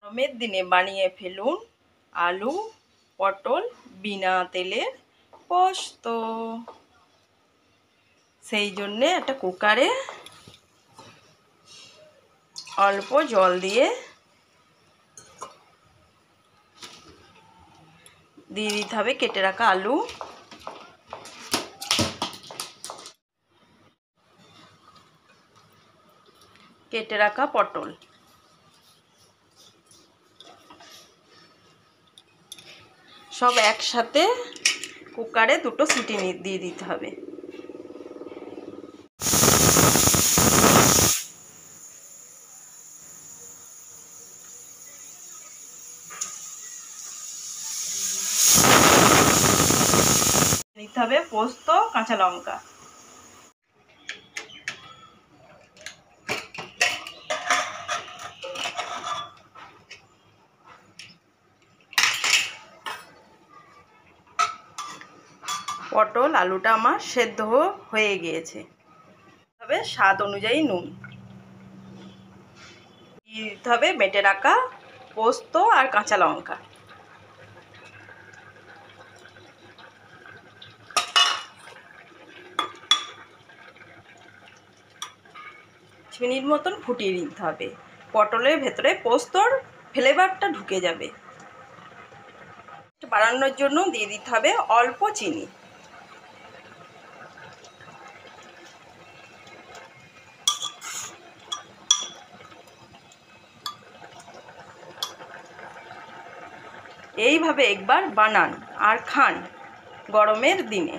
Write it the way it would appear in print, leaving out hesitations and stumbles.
গরমের দিনে বানিয়ে ফেলুন আলু পটল বিনা তেলের পোস্ত। সেই জন্যে একটা কুকারে অল্প জল দিয়ে দিতে হবে কেটে রাখা আলু, কেটে রাখা পটল, সব একসাথে কুকারে দুটো সিটি দিয়ে দিতে হবে। দিতে হবে পোস্ত কাঁচা লঙ্কা, পটল আলুটা আমার সেদ্ধ হয়ে গিয়েছে। তবে স্বাদ অনুযায়ী নুন দিয়ে দিতে হবে বেটে রাখা পোস্ত আর কাঁচা লঙ্কা। 5 মিনিট মতন ফুটিয়ে নিতে হবে। পটলের ভেতরে পোস্তর ফ্লেভারটা ঢুকে যাবে। বাড়ানোর জন্য দিয়ে দিতে হবে অল্প চিনি। এইভাবে একবার বানান আর খান গরমের দিনে।